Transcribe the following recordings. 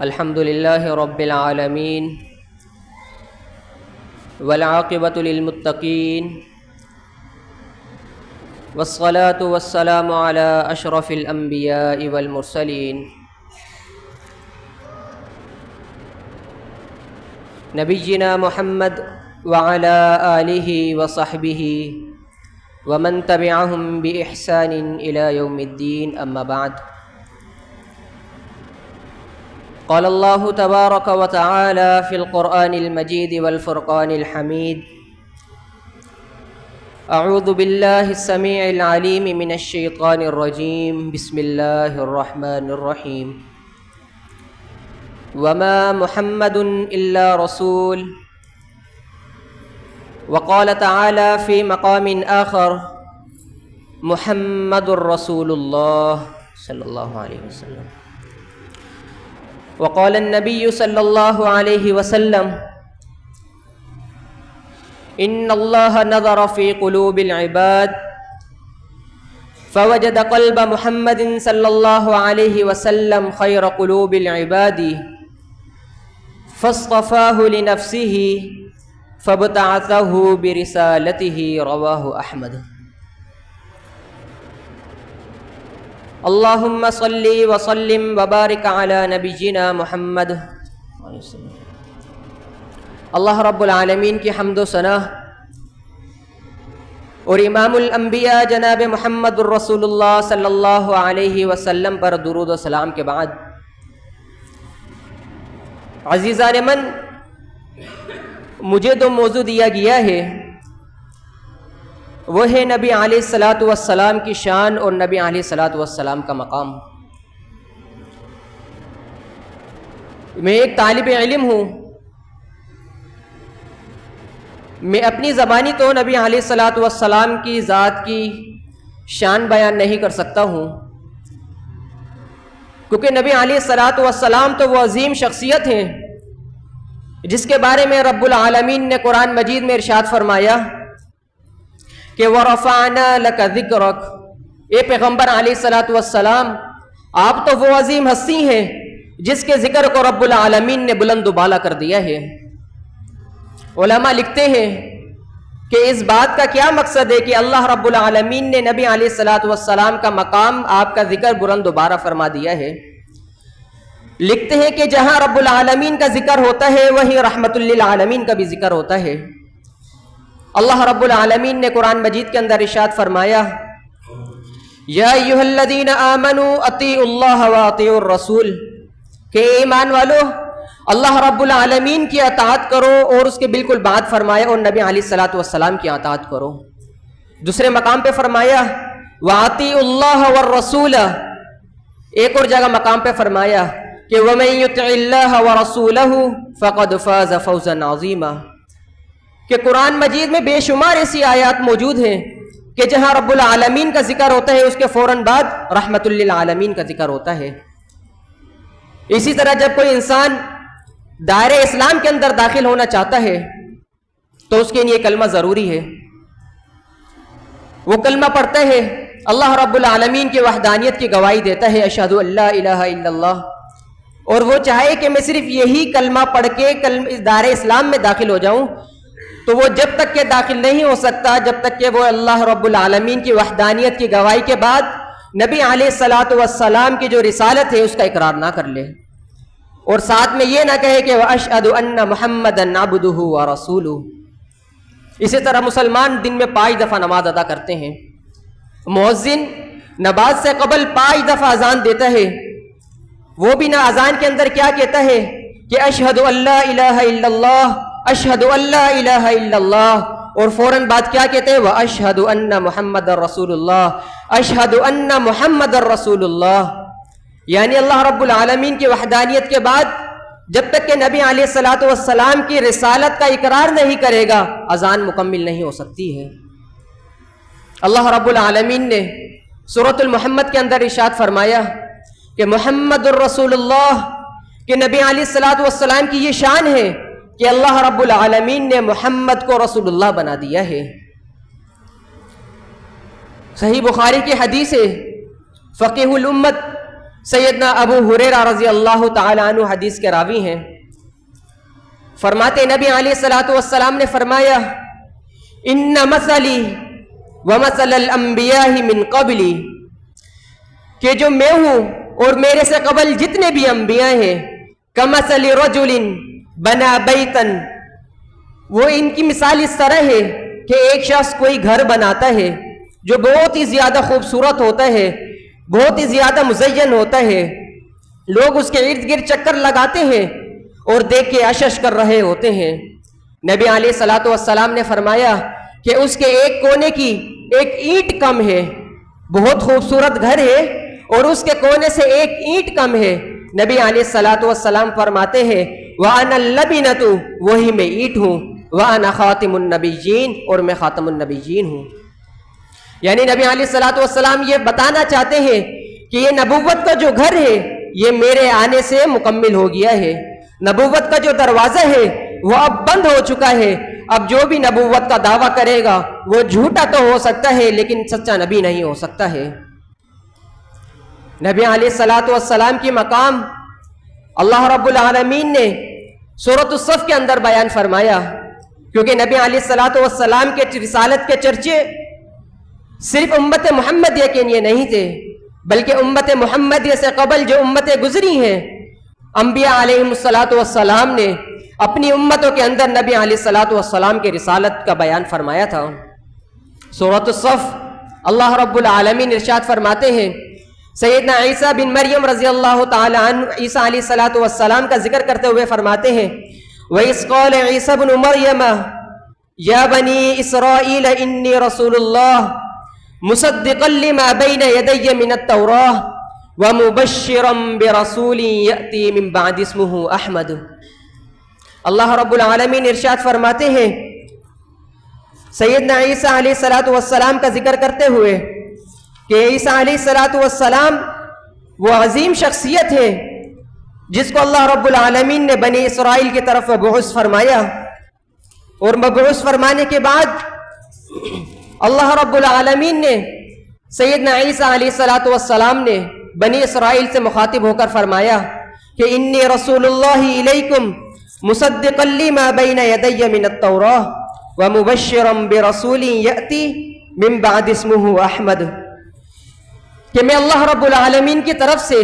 الحمد لله رب العالمين والعاقبة للمتقين والصلاة والسلام على أشرف الأنبياء والمرسلين نبينا محمد وعلى آله وصحبه ومن تبعهم بإحسان إلى يوم الدين أما بعد قال الله تبارك وتعالى في القرآن المجيد والفرقان الحميد أعوذ بالله السميع العليم من الشيطان الرجيم بسم الله الرحمن الرحيم وما محمد إلا رسول وقال تعالى في مقام آخر محمد رسول الله صلى الله عليه وسلم وقال النبي صلى الله عليه وسلم إن الله نظر في قلوب العباد فوجد قلب محمد صلى الله عليه وسلم خير قلوب العباد فاصطفاه لنفسه فابتعثه برسالته رواه أحمد اللهم صل وسلم وبارك على نبينا محمد اللہ رب العالمین کی حمد و ثنا اور امام الانبیاء جناب محمد الرسول اللہ صلی اللہ علیہ وسلم پر درود و سلام کے بعد عزیزان من، مجھے جو موضوع دیا گیا ہے وہ ہے نبی علیہ الصلاۃ والسلام کی شان اور نبی علیہ الصلاۃ والسلام کا مقام۔ میں ایک طالب علم ہوں، میں اپنی زبانی تو نبی علیہ الصلاۃ والسلام کی ذات کی شان بیان نہیں کر سکتا ہوں، کیونکہ نبی علیہ الصلاۃ والسلام تو وہ عظیم شخصیت ہیں جس کے بارے میں رب العالمین نے قرآن مجید میں ارشاد فرمایا کہ وَرَفَعْنَا لَكَ ذِكْرَكَ، اے پیغمبر علیہ الصلاۃ والسلام، آپ تو وہ عظیم ہستی ہیں جس کے ذکر کو رب العالمین نے بلند و بالا کر دیا ہے۔ علماء لکھتے ہیں کہ اس بات کا کیا مقصد ہے کہ اللہ رب العالمین نے نبی علیہ الصلاۃ والسلام کا مقام، آپ کا ذکر بلند و بالا فرما دیا ہے۔ لکھتے ہیں کہ جہاں رب العالمین کا ذکر ہوتا ہے وہیں رحمت للعالمین کا بھی ذکر ہوتا ہے۔ اللہ رب العالمین نے قرآن مجید کے اندر ارشاد فرمایا یا ایھا الذین آمنوا اطیعوا اللہ واطیعوا الرسول، کہ ایمان والو اللہ رب العالمین کی اطاعت کرو اور اس کے بالکل بعد فرمایا اور نبی علیہ الصلاۃ والسلام کی اطاعت کرو۔ دوسرے مقام پہ فرمایا واطیعوا اللہ والرسول، ایک اور جگہ مقام پہ فرمایا کہ ومن یطع اللہ ورسولہ فقد فاز فوزا عظیما، کہ قرآن مجید میں بے شمار ایسی آیات موجود ہیں کہ جہاں رب العالمین کا ذکر ہوتا ہے اس کے فوراً بعد رحمت للعالمین کا ذکر ہوتا ہے۔ اسی طرح جب کوئی انسان دائرہ اسلام کے اندر داخل ہونا چاہتا ہے تو اس کے لیے کلمہ ضروری ہے، وہ کلمہ پڑھتا ہے، اللہ رب العالمین کی وحدانیت کی گواہی دیتا ہے اشہد ان لا الہ الا اللہ، اور وہ چاہے کہ میں صرف یہی کلمہ پڑھ کے دائرہ اسلام میں داخل ہو جاؤں، تو وہ جب تک کہ داخل نہیں ہو سکتا جب تک کہ وہ اللہ رب العالمین کی وحدانیت کی گواہی کے بعد نبی علیہ الصلاۃ والسلام کی جو رسالت ہے اس کا اقرار نہ کر لے، اور ساتھ میں یہ نہ کہے کہ وَأَشْهَدُ أَنَّ مُحَمَّدًا عَبْدُهُ وَرَسُولُهُ۔ اسی طرح مسلمان دن میں 5 دفعہ نماز ادا کرتے ہیں، مؤذن نماز سے قبل 5 دفعہ اذان دیتا ہے، وہ بھی نہ اذان کے اندر کیا کہتا ہے کہ اشہد ان لا الہ الا اللہ، اشہد ان لا الہ الا اللہ، اور فوراً بعد کیا کہتے ہیں واشہد ان محمد رسول اللہ، اشہد ان محمد رسول اللہ۔ یعنی اللہ رب العالمین کی وحدانیت کے بعد جب تک کہ نبی علیہ الصلاۃ والسلام کی رسالت کا اقرار نہیں کرے گا اذان مکمل نہیں ہو سکتی ہے۔ اللہ رب العالمین نے سورۃ المحمد کے اندر ارشاد فرمایا کہ محمد الرسول اللہ، کہ نبی علیہ الصلاۃ والسلام کی یہ شان ہے کہ اللہ رب العالمین نے محمد کو رسول اللہ بنا دیا ہے۔ صحیح بخاری کی حدیث ہے، فقیہ الامت سیدنا ابو ہریرہ رضی اللہ تعالی عنہ حدیث کے راوی ہیں، فرماتے نبی علیہ الصلوۃ والسلام نے فرمایا ان مثلی ومثل الانبیاء من قبلی، کہ جو میں ہوں اور میرے سے قبل جتنے بھی انبیاء ہیں، کمثل رجل بنا بیتا، وہ ان کی مثال اس طرح ہے کہ ایک شخص کوئی گھر بناتا ہے جو بہت ہی زیادہ خوبصورت ہوتا ہے، بہت ہی زیادہ مزین ہوتا ہے، لوگ اس کے ارد گرد چکر لگاتے ہیں اور دیکھ کے اشش کر رہے ہوتے ہیں۔ نبی علیہ الصلوۃ والسلام نے فرمایا کہ اس کے ایک کونے کی ایک اینٹ کم ہے، بہت خوبصورت گھر ہے اور اس کے کونے سے ایک اینٹ کم ہے۔ نبی علیہ الصلوۃ والسلام فرماتے ہیں وَأَنَا اللَّبِنَةُ، وہی میں اینٹ ہوں، وَأَنَا خَاتِمُ النَّبِيِّينَ، اور میں خاتم النبیین ہوں۔ یعنی نبی علیہ الصلوۃ والسلام یہ بتانا چاہتے ہیں کہ یہ نبوت کا جو گھر ہے یہ میرے آنے سے مکمل ہو گیا ہے، نبوت کا جو دروازہ ہے وہ اب بند ہو چکا ہے۔ اب جو بھی نبوت کا دعویٰ کرے گا وہ جھوٹا تو ہو سکتا ہے لیکن سچا نبی نہیں ہو سکتا ہے۔ نبی علیہ الصلوۃ والسلام کی مقام اللہ رب العالمین نے سورۃ الصف کے اندر بیان فرمایا، کیونکہ نبی علیہ الصلوۃ والسلام کے رسالت کے چرچے صرف امت محمدیہ کے لیے نہیں تھے، بلکہ امت محمدیہ سے قبل جو امتیں گزری ہیں، انبیاء علیہ الصلوۃ والسلام نے اپنی امتوں کے اندر نبی علیہ الصلوۃ والسلام کے رسالت کا بیان فرمایا تھا۔ سورۃ الصف اللہ رب العالمین ارشاد فرماتے ہیں، سیدنا عیسیٰ بن مریم رضی اللہ تعالی عنہ عیسیٰ علیہ الصلوۃ والسلام کا ذکر کرتے ہوئے فرماتے ہیں وَإِذْ قَالَ عِيسَى ابْنُ مَرْيَمَ يَا بَنِي إِسْرَائِيلَ إِنِّي رَسُولُ اللَّهِ مُصَدِّقًا لِمَا بَيْنَ يَدَيَّ مِنَ التَّوْرَاةِ وَمُبَشِّرًا بِرَسُولٍ يَأْتِي مِن بَعْدِي اسْمُهُ أَحْمَدُ۔ اللہ رب العالمین ارشاد فرماتے ہیں سیدنا عیسیٰ علیہ الصلوۃ والسلام کا ذکر کرتے ہوئے کہ عیسیٰ علیہ الصلوۃ والسلام وہ عظیم شخصیت ہے جس کو اللہ رب العالمین نے بنی اسرائیل کی طرف مبعوث فرمایا، اور مبعوث فرمانے کے بعد اللہ رب العالمین نے سیدنا عیسیٰ علیہ الصلوۃ والسلام نے بنی اسرائیل سے مخاطب ہو کر فرمایا کہ انی رسول اللہ الیکم مصدقا لما بین یدی من التوراة ومبشرا برسول یأتی من بعد اسمہ احمد، کہ میں اللہ رب العالمین کی طرف سے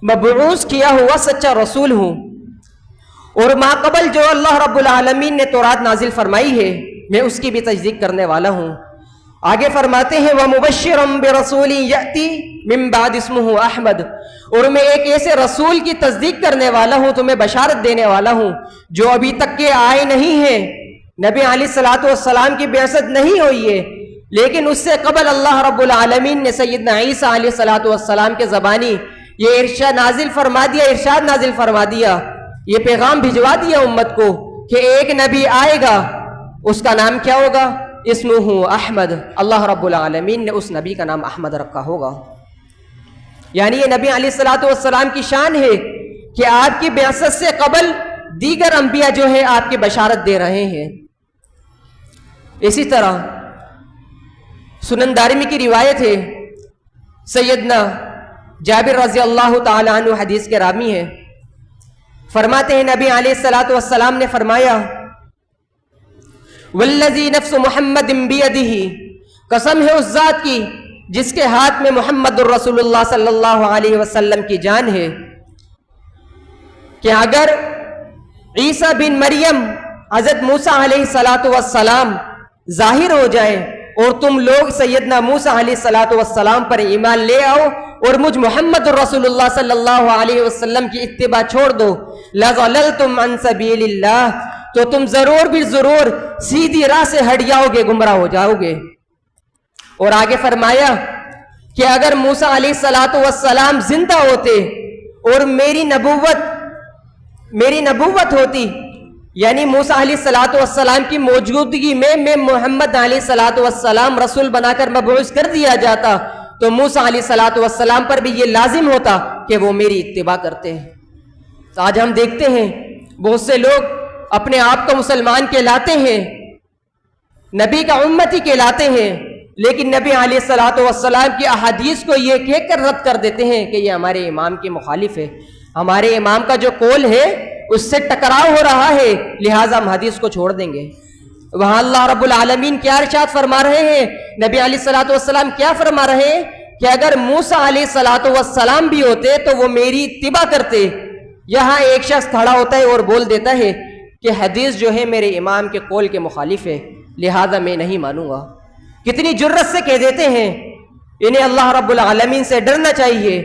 مبعوث کیا ہوا سچا رسول ہوں، اور ما قبل جو اللہ رب العالمین نے تورات نازل فرمائی ہے میں اس کی بھی تصدیق کرنے والا ہوں۔ آگے فرماتے ہیں وَمُبَشِّرًا بِرَسُولٍ يَأْتِي مِن بَعْدِ اسْمُهُ احمد، اور میں ایک ایسے رسول کی تصدیق کرنے والا ہوں، تمہیں بشارت دینے والا ہوں جو ابھی تک کے آئے نہیں ہیں، نبی علیہ الصلوۃ والسلام کی بعثت نہیں ہوئی ہے، لیکن اس سے قبل اللہ رب العالمین نے سیدنا عیسیٰ علیہ الصلوۃ والسلام کے زبانی یہ ارشاد نازل فرما دیا، یہ پیغام بھجوا دیا امت کو کہ ایک نبی آئے گا، اس کا نام کیا ہوگا؟ اسمہ احمد، اللہ رب العالمین نے اس نبی کا نام احمد رکھا ہوگا۔ یعنی یہ نبی علیہ الصلوۃ والسلام کی شان ہے کہ آپ کی بعثت سے قبل دیگر انبیاء جو ہے آپ کی بشارت دے رہے ہیں۔ اسی طرح سنن دارمی کی روایت ہے، سیدنا جابر رضی اللہ تعالی عنہ حدیث کے راوی ہیں، فرماتے ہیں نبی علیہ الصلوۃ والسلام نے فرمایا والذی نفس محمد بیدہ، قسم ہے اس ذات کی جس کے ہاتھ میں محمد الرسول اللہ صلی اللہ علیہ وسلم کی جان ہے، کہ اگر عیسیٰ بن مریم حضرت موسیٰ علیہ السلام ظاہر ہو جائے اور تم لوگ سیدنا موسیٰ علیہ السلام پر ایمان لے آؤ اور مجھ محمد الرسول اللہ صلی اللہ علیہ وسلم کی اتباع چھوڑ دو، لَضَلَلْتُمْ عَنْ سَبِيلِ اللَّهِ، تو تم ضرور بھی ضرور سیدھی راہ سے ہٹ جاؤ گے، گمراہ ہو جاؤ گے۔ اور آگے فرمایا کہ اگر موسیٰ علیہ السلام زندہ ہوتے اور میری نبوت ہوتی، یعنی موسیٰ علیہ السلام کی موجودگی میں محمد علیہ السلام رسول بنا کر مبعوث کر دیا جاتا، تو موسیٰ علیہ السلام پر بھی یہ لازم ہوتا کہ وہ میری اتباع کرتے ہیں۔ آج ہم دیکھتے ہیں بہت سے لوگ اپنے آپ کو مسلمان کہلاتے ہیں، نبی کا امتی کہلاتے ہیں، لیکن نبی علیہ الصلوۃ والسلام کی احادیث کو یہ کہہ کر رد کر دیتے ہیں کہ یہ ہمارے امام کے مخالف ہے، ہمارے امام کا جو قول ہے اس سے ٹکراؤ ہو رہا ہے، لہٰذا ہم حدیث کو چھوڑ دیں گے۔ وہاں اللہ رب العالمین کیا ارشاد فرما رہے ہیں، نبی علیہ الصلوۃ والسلام کیا فرما رہے ہیں کہ اگر موسیٰ علیہ الصلوۃ والسلام بھی ہوتے تو وہ میری اتباع کرتے۔ یہاں ایک شخص کھڑا ہوتا ہے اور بول دیتا ہے کہ حدیث جو ہے میرے امام کے قول کے مخالف ہے، لہذا میں نہیں مانوں گا۔ کتنی جرت سے کہہ دیتے ہیں، انہیں اللہ رب العالمین سے ڈرنا چاہیے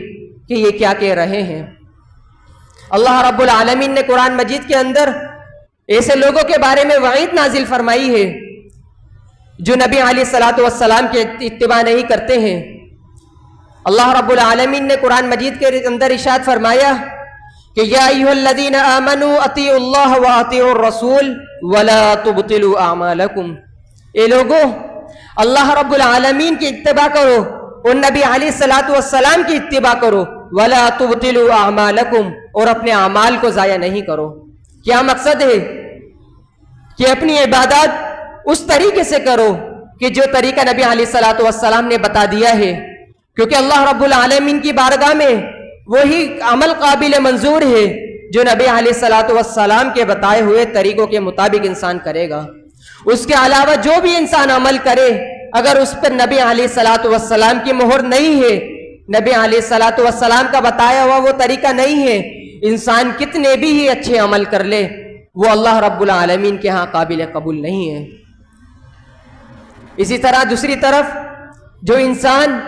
کہ یہ کیا کہہ رہے ہیں۔ اللہ رب العالمین نے قرآن مجید کے اندر ایسے لوگوں کے بارے میں وعید نازل فرمائی ہے جو نبی علیہ الصلوۃ والسلام کے اتباع نہیں کرتے ہیں۔ اللہ رب العالمین نے قرآن مجید کے اندر ارشاد فرمایا کہ یا ایھا الذین آمنوا اطیعوا اللہ واطیعوا الرسول ولا تبطلوا اعمالکم، اے لوگو اللہ رب العالمین کی اتباع کرو اور نبی علیہ الصلوۃ والسلام کی اتباع کرو، ولا تبطلوا اعمالکم، اور اپنے اعمال کو ضائع نہیں کرو۔ کیا مقصد ہے کہ اپنی عبادات اس طریقے سے کرو کہ جو طریقہ نبی علیہ الصلوۃ والسلام نے بتا دیا ہے، کیونکہ اللہ رب العالمین کی بارگاہ میں وہی عمل قابل منظور ہے جو نبی علیہ الصلوۃ والسلام کے بتائے ہوئے طریقوں کے مطابق انسان کرے گا۔ اس کے علاوہ جو بھی انسان عمل کرے اگر اس پر نبی علیہ الصلوۃ والسلام کی مہر نہیں ہے، نبی علیہ الصلوۃ والسلام کا بتایا ہوا وہ طریقہ نہیں ہے، انسان کتنے بھی ہی اچھے عمل کر لے وہ اللہ رب العالمین کے ہاں قابل قبول نہیں ہے۔ اسی طرح دوسری طرف جو انسان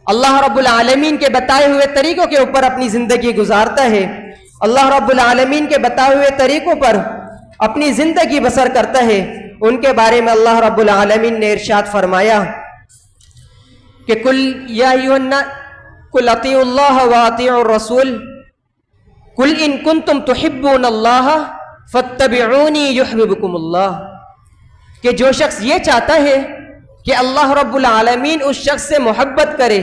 اللہ رب العالمین کے بتائے ہوئے طریقوں کے اوپر اپنی زندگی گزارتا ہے، اللہ رب العالمین کے بتائے ہوئے طریقوں پر اپنی زندگی بسر کرتا ہے، ان کے بارے میں اللہ رب العالمین نے ارشاد فرمایا کہ قل یا ایھا الناس قل اطیعوا اللہ واطیعوا الرسول قل ان کنتم تحبون اللہ فاتبعونی یحببکم اللہ، کہ جو شخص یہ چاہتا ہے کہ اللہ رب العالمین اس شخص سے محبت کرے،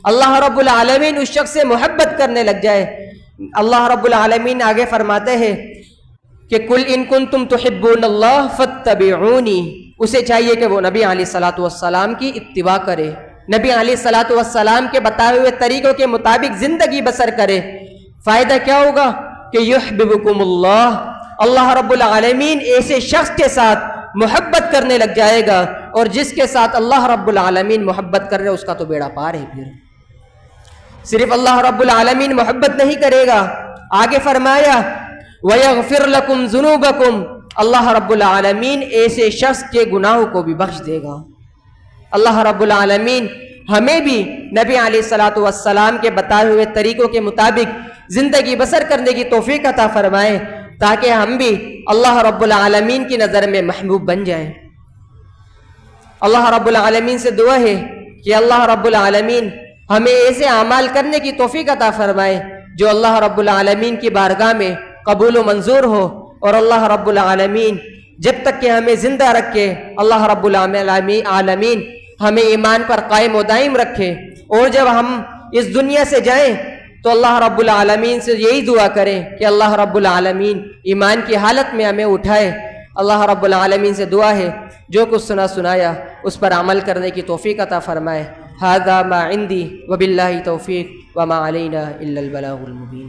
اللہ رب العالمین اس شخص سے محبت کرنے لگ جائے، اللہ رب العالمین آگے فرماتے ہیں کہ قل ان کنتم تحبون اللہ فاتبعونی، اسے چاہیے کہ وہ نبی علیہ الصلوۃ والسلام کی اتباع کرے، نبی علیہ الصلوۃ والسلام کے بتائے ہوئے طریقوں کے مطابق زندگی بسر کرے۔ فائدہ کیا ہوگا کہ یحببکم اللہ، اللہ رب العالمین ایسے شخص کے ساتھ محبت کرنے لگ جائے گا، اور جس کے ساتھ اللہ رب العالمین محبت کر رہے اس کا تو بیڑا پار ہے۔ پھر صرف اللہ رب العالمین محبت نہیں کرے گا، آگے فرمایا وَيَغْفِرْ لَكُمْ ذُنُوبَكُمْ، اللہ رب العالمین ایسے شخص کے گناہوں کو بھی بخش دے گا۔ اللہ رب العالمین ہمیں بھی نبی علیہ الصلوۃ والسلام کے بتائے ہوئے طریقوں کے مطابق زندگی بسر کرنے کی توفیق عطا فرمائے تاکہ ہم بھی اللہ رب العالمین کی نظر میں محبوب بن جائیں۔ اللہ رب العالمین سے دعا ہے کہ اللہ رب العالمین ہمیں ایسے اعمال کرنے کی توفیق عطا فرمائے جو اللہ رب العالمین کی بارگاہ میں قبول و منظور ہو، اور اللہ رب العالمین جب تک کہ ہمیں زندہ رکھے اللہ رب العالمین ہمیں ایمان پر قائم و دائم رکھے، اور جب ہم اس دنیا سے جائیں تو اللہ رب العالمین سے یہی دعا کریں کہ اللہ رب العالمین ایمان کی حالت میں ہمیں اٹھائے۔ اللہ رب العالمین سے دعا ہے جو کچھ سنایا اس پر عمل کرنے کی توفیق عطا فرمائے۔ ھذا ما عندی وباللہ توفیق وما علینا الا البلاغ المبین۔